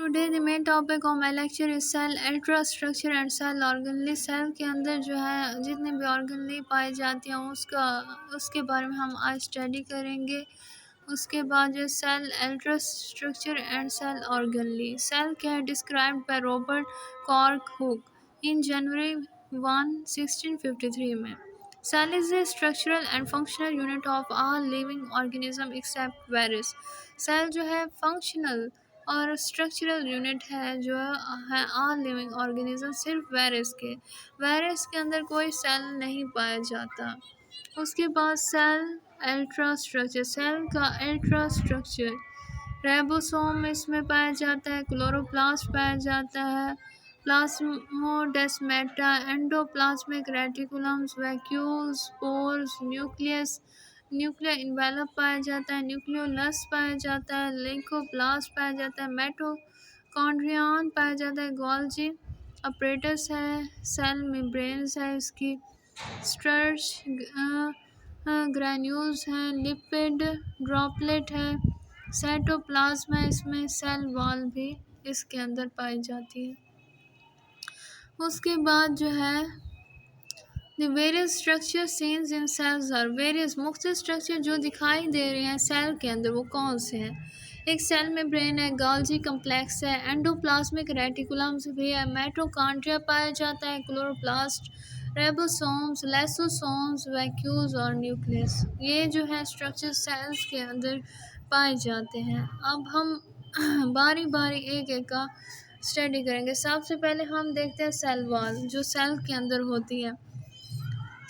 Today the main topic of my lecture is cell ultra structure and cell organelle. Cell के अंदर जो है जितने भी ऑर्गनली पाई जाती हैं उसके बारे में हम आज स्टडी करेंगे। उसके बाद जो cell ultra structure and cell organelle. Cell क्या है described by Robert cork Hooke in January 1653 में। Cell is the structural and functional unit of all living organism except virus। Cell जो है फंक्शनल और स्ट्रक्चरल यूनिट है जो है all living organism सिर्फ वायरस के अंदर कोई सेल नहीं पाया जाता। उसके बाद सेल का अल्ट्रा स्ट्रक्चर राइबोसोम इसमें पाया जाता है, क्लोरोप्लास्ट पाया जाता है, plasmodesmata, endoplasmic reticulums, vacuoles, spores, nuclear envelope पाया जाता है, न्यूक्लियोलस पाया जाता है, लिंकोप्लास्ट पाया जाता है, माइटोकॉन्ड्रियन पाया जाता है, गोल्जी अपरेटस है, सेल मेम्ब्रेन्स है, इसकी स्टर्च ग्रैन्यूल्स हैं, लिपिड ड्रॉपलेट है, साइटोप्लाज्म है, इसमें सेल वॉल भी इसके अंदर पाई जाती है। उसके बाद जो है the various structure seen in cells are various. मुख्तलिफ स्ट्रक्चर जो दिखाई दे रहे हैं सेल के अंदर वो कौन से हैं? एक सेल मेम्ब्रेन है, गोल्जी कम्प्लेक्स है, एंडोप्लाज्मिक रेटिकुलम्स भी है, माइटोकॉन्ड्रिया पाया जाता है, क्लोरोप्लास्ट, राइबोसोम्स, लाइसोसोम्स, वैक्यूल्स और न्यूक्लियस। ये जो है स्ट्रक्चर सेल्स के अंदर पाए जाते हैं। अब हम बारी बारी एक एक का स्टडी करेंगे। सबसे पहले हम देखते हैं सेल वॉल जो सेल के अंदर होती है।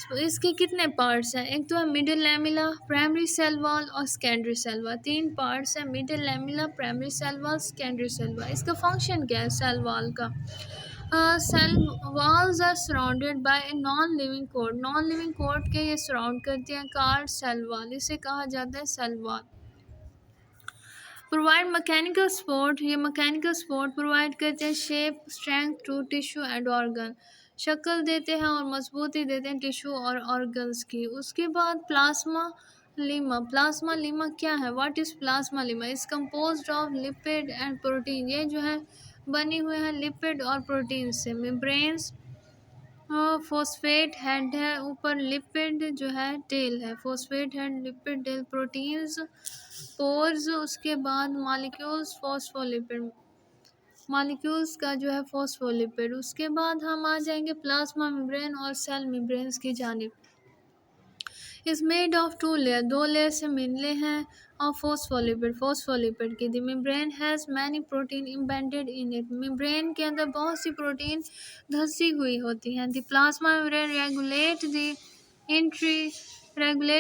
तो इसके कितने पार्ट्स हैं? एक तो है middle lamella, primary cell wall और सेकेंडरी सेल वॉल। 3 पार्ट्स हैं, middle lamella, primary cell wall, secondary cell wall. इसका फंक्शन क्या है सेल वॉल का? Cell walls are surrounded by a non living coat. Non living coat के ये surround करते हैं कॉल्ड सेल वॉल, इसे कहा जाता है cell wall. Provide mechanical support, ये मैकेनिकल सपोर्ट प्रोवाइड करते हैं shape strength to tissue and organ, शक्ल देते हैं और मजबूती देते हैं टिश्यू और ऑर्गन्स की। उसके बाद प्लाज्मा लीमा क्या है? What is plasma Lima? Is composed of lipid and protein. ये जो है बनी हुए हैं लिपिड और प्रोटीन से। मेम्ब्रेन्स फॉस्फेट हेड है, ऊपर लिपिड जो है टेल है, phosphate head lipid tail, proteins pores. उसके बाद मॉलिक्यूल्स का जो है फॉस्फोलिपिड। उसके बाद हम आ जाएंगे प्लाज्मा मेम्ब्रेन और सेल मेम्ब्रेन्स की जानिब। Is made of 2 layer, 2 layer से मिले हैं और फॉस्फोलिपिड की। The membrane has many protein embedded in it. Membrane के अंदर बहुत सी प्रोटीन धंसी हुई होती हैं। द प्लाज्मा मेम्ब्रेन रेगुलेट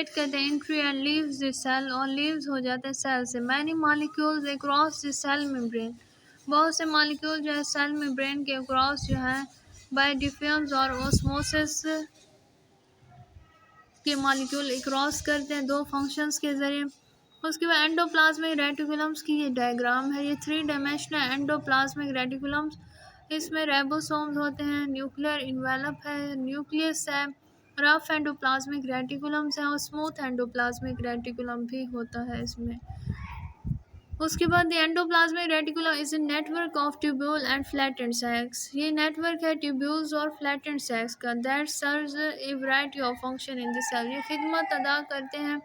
करते हैं entry and leaves the cell, और लीव्स हो जाते हैं सेल से। Many molecules across the cell membrane, बहुत से मॉलिक्यूल जो है सेल मेम्ब्रेन के अक्रॉस जो है बाय डिफ्यूज और ऑस्मोसिस के मॉलिक्यूल क्रॉस करते हैं 2 फंक्शंस के ज़रिए। उसके बाद एंडोप्लाज्मिक रेटिकुलम्स की ये डायग्राम है, ये 3 डायमेंशनल एंडोप्लाज्मिक रेटिकुलम्स। इसमें राइबोसोम्स होते हैं, न्यूक्लियर इन्वेलप है, न्यूक्लियस है, रफ एंडोप्लाज्मिक रेटिकुलम्स हैं और स्मूथ एंडोप्लाज्मिक रेटिकुलम भी होता है इसमें। उसके बाद the endoplasmic reticulum is a network of tubule and flattened sacs. ये नेटवर्क है ट्यूब्यूल्स और फ्लैटेंड सैक्स का। That serves a variety of function in the cell, ये खिदमत अदा करते हैं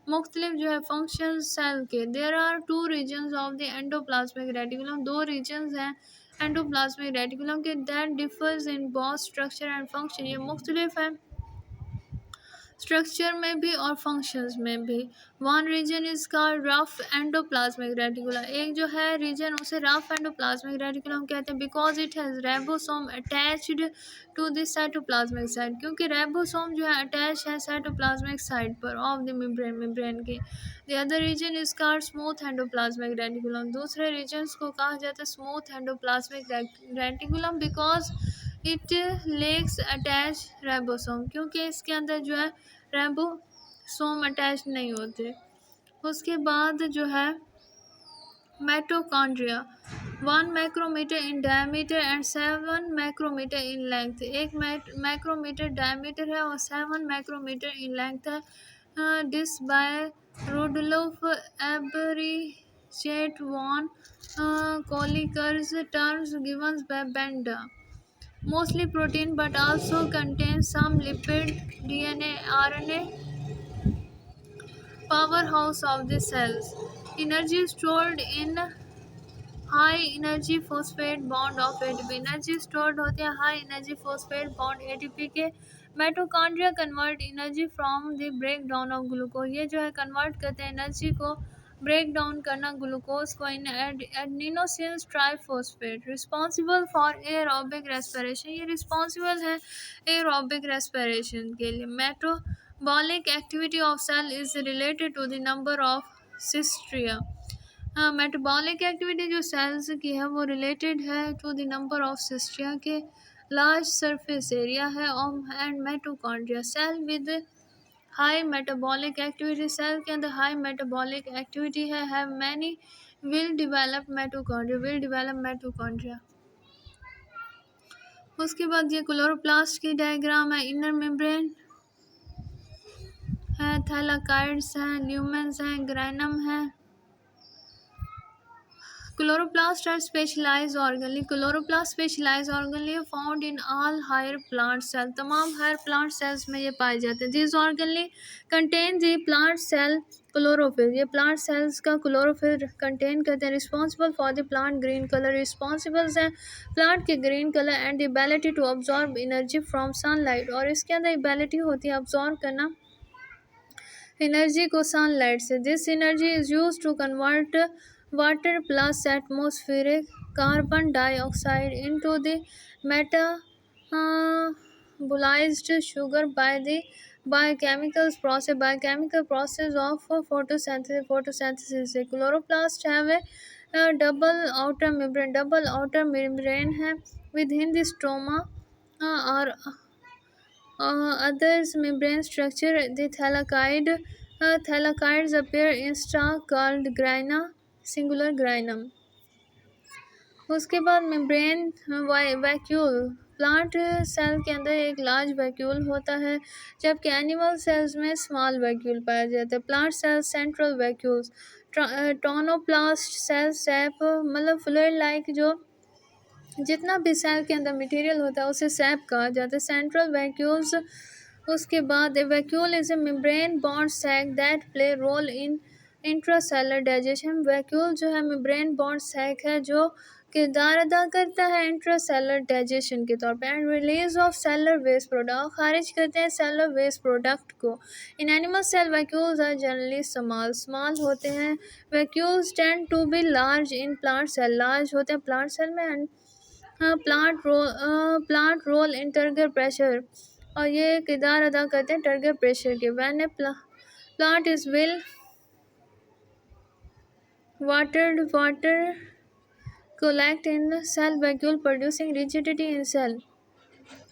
मुख्तलिफ जो है फंक्शन सेल के। There are 2 regions of the endoplasmic reticulum, 2 regions हैं एंडोप्लाज्मिक रेटिकुलम के। That differs in both structure and function, ये मुख्तलिफ है स्ट्रक्चर में भी और फंक्शंस में भी। 1 region is called rough endoplasmic reticulum, एक जो है रीजन उसे रफ एंडोप्लाज्मिक रेटिकुलम कहते हैं because it has ribosome attached to the cytoplasmic side, क्योंकि राइबोसोम जो है अटैच है साइटोप्लाज्मिक साइड पर ऑफ द मेम्ब्रेन के। The other region is called smooth endoplasmic reticulum, दूसरे रीजन्स को कहा जाता है smooth endoplasmic reticulum because it lacks attach ribosome, क्योंकि इसके अंदर जो है राइबोसोम अटैच नहीं होते। उसके बाद जो है mitochondria 1 micrometre in diameter and 7 micrometre in length, 1 micrometre diameter है और 7 माइक्रोमीटर इन लेंथ है। This by Rudolf Chet von Kolliker's terms given by Bender. Mostly protein but also contains some lipid, DNA, RNA, powerhouse of the cells. Energy stored in high energy phosphate bond of ATP. Energy stored होते हैं high energy phosphate bond ATP के। Mitochondria convert energy from the breakdown of glucose. ये जो है convert करते हैं energy को break down करना ग्लूकोज को in adenosine triphosphate. Responsible for aerobic respiration. ये रिस्पॉन्सिबल है एरोबिक रेस्पिरेशन के लिए। Metabolic activity of cell is related to the number of सिस्ट्रिया। मेटाबॉलिक एक्टिविटी जो सेल्स की है वो रिलेटेड है टू द नंबर ऑफ सिस्ट्रिया के। लार्ज सरफेस एरिया है and mitochondria. Cell with high metabolic activity. Cell के अंदर हाई मेटाबॉलिक एक्टिविटी है have many will develop mitochondria. उसके बाद ये क्लोरोप्लास्ट की डायग्राम है। इनर मेम्ब्रेन है, थैलाकाइड्स हैं, ल्यूमेंस हैं, ग्रैनम है। Chloroplasts are specialized organelle. Chloroplast specialized organelle found in all higher plant cells. तमाम हायर प्लांट सेल्स में ये पाए जाते हैं। These organelle contain the plant cell chlorophyll. ये प्लांट सेल्स का क्लोरोफिल कंटेन करते हैं। Responsible for the plant green colour. Responsible हैं प्लांट के green colour and the ability to absorb energy from sunlight. और इसके अंदर एबिलिटी होती है अब्जॉर्ब करना एनर्जी को सनलाइट से। This energy is use to convert water plus atmospheric carbon dioxide into the metabolized sugar by the biochemical process of photosynthesis. Chloroplasts have a double outer membrane है within the stroma or others membrane structure. The thylakoids appear in stalk called graina, singular granum. उसके बाद membrane vacuole. Plant cell के अंदर एक large vacuole होता है जबकि animal cells में स्मॉल वैक्यूल पाया जाता है। Plant cells central vacuoles. Tonoplast cell sap मतलब फ्लूइड लाइक जो जितना भी सेल के अंदर मटेरियल होता है उसे सैप कहा जाता है। Central vacuoles. उसके बाद vacuole is a membrane bond sac that play role in intracellular digestion. Vacuole जो है मेम्ब्रेन बॉन्ड सैक है जो किरदार अदा करता है इंट्रासेलर डाइजेशन के तौर पे। And release of cellular waste product. खारिज करते हैं सेलर वेस्ट प्रोडक्ट को। In animal cell vacuoles are generally small होते हैं। Vacuoles tend to be large in plant cell. Large होते हैं प्लांट सेल में। And plant role in turgor pressure. और ये किरदार अदा करते हैं टर्गर प्रेशर के। When a plant is well water collect in cell vacuole producing rigidity in cell।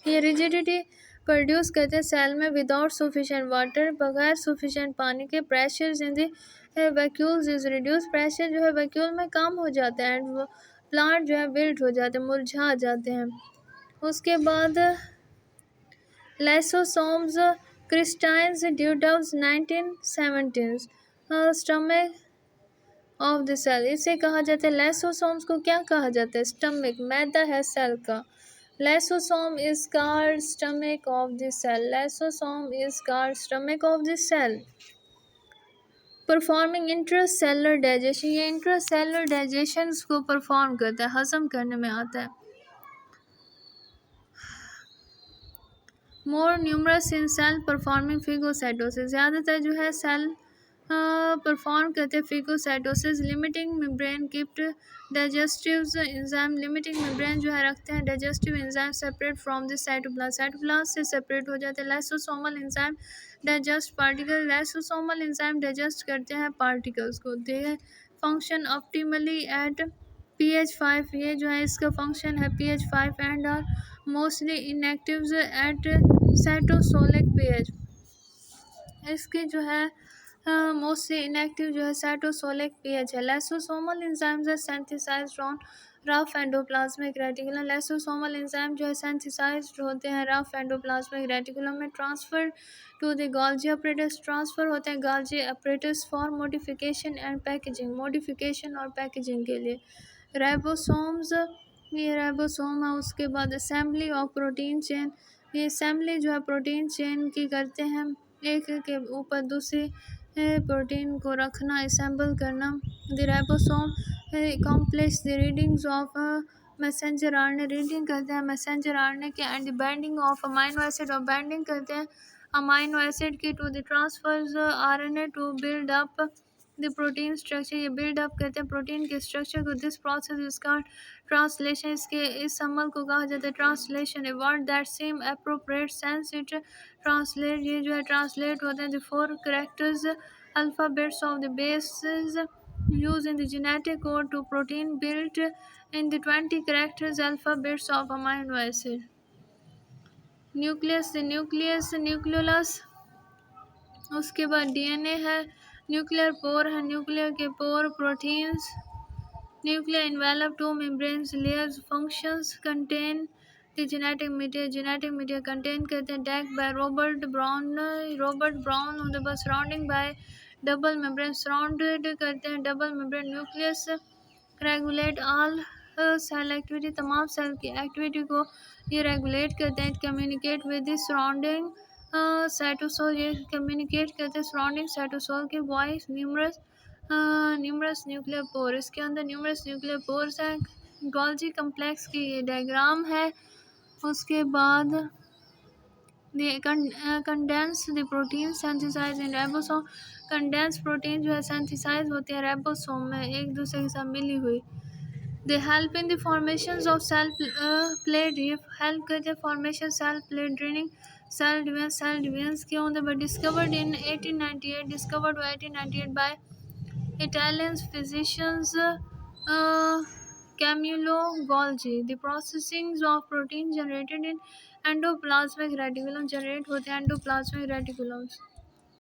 ये rigidity प्रोड्यूस करते हैं सेल में विदाउट सफिशेंट वाटर, बगैर सफिशेंट पानी के। Pressures in the vacuoles is reduce. Pressure जो है वैक्यूल में कम हो जाता है एंड प्लांट जो है विल्ट हो जाते हैं, मुरझा जाते हैं। उसके बाद lysosomes Christian de Duve 1970 stomach of the cell. इसे कहा जाता है लाइसोसोम्स को क्या कहा जाता है? स्टमक, मैदा है सेल का। Lysosome is called stomach of the cell. Lysosome is called stomach of the cell. Performing intracellular digestion. ये इंट्रासेलुलर डाइजेशन को परफॉर्म करता है, हजम करने में आता है। More numerous in cell performing phagocytosis. ज़्यादातर जो है सेल परफॉर्म करते हैं phagocytosis. Limiting membrane keeped digestive enzyme. Limiting membrane जो है रखते हैं digestive enzyme separate from the cytoplasm. Cytoplasm से सेपरेट हो जाते हैं। Lysosomal enzyme digest particle. Lysosomal enzyme digest करते हैं पार्टिकल्स को। दे फंक्शन ऑप्टिमली एट pH 5। ये जो है इसका फंक्शन है pH 5 and are mostly inactive at cytosolic pH। इसके जो है मोस्टली इनएक्टिव जो है साइटोसोलिक pH है। Lysosomal enzymes are synthesized on rough endoplasmic reticulum. Lysosomal enzyme जो है सेंसिसाइज्ड होते हैं रफ एंडोप्लाज्मिक रेटिकुलम में, transfer to the Golgi apparatus, transfer होते हैं Golgi apparatus for modification and packaging, modification और पैकेजिंग के लिए। राइबोसोम्स, ये राइबोसोम है। उसके बाद असेंबली ऑफ प्रोटीन चेन, ये असेंबली जो है प्रोटीन चेन की करते हैं, एक के ऊपर दूसरी प्रोटीन को रखना, असेंबल करना। The ribosome complex the readings of messenger RNA, reading करते हैं मैसेंजर आरएनए के, and binding of amino acid, और बाइंडिंग करते हैं अमाइनो एसिड की to the transfers RNA to build up the protein structure, ये बिल्ड अप करते हैं प्रोटीन के स्ट्रक्चर को। This process is called translation, इसके इस अमल को कहा जाता है translation. A word that same appropriate sense it translate, ये जो है ट्रांसलेट होते हैं the 4 characters alphabets of the basis used in the genetic code to protein built in the 20 characters alphabets of amino acid. Nucleus, nucleus nucleolus, उसके बाद DNA है। Nuclear pore है, nuclear के pore proteins. Nuclear envelope two membranes layers, functions contain the genetic material, genetic material contain करते हैं। Deck by Robert Brown, Robert Brown on the bus, surrounding by double membrane, surrounded करते हैं double membrane. Nucleus regulate all cell activity, तमाम cell की activity को ये regulate करते हैं। Communicate with the surrounding cytosol, ये कम्युनिकेट करते हैं सराउंडिंग साइटोसोल के। Voice numerous, numerous nuclear pore, इसके अंदर न्यूमरस न्यूक्लियर पोर्स हैं। गोल्जी कम्प्लेक्स की ये डायग्राम है। उसके बाद condense the protein synthesise in ribosome, condense protein जो है सेंथिसाइज होती है राइबोसोम में एक दूसरे के साथ मिली हुई। They help in the formation of cell plate, ये हेल्प करते हैं formation cell plate, during cell divisions के होते हैं। Discovered in 1898, discovered 1898 by Italian physicians Camillo Golgi. The processing of protein generated in endoplasmic reticulum, generate होते हैं endoplasmic reticulums.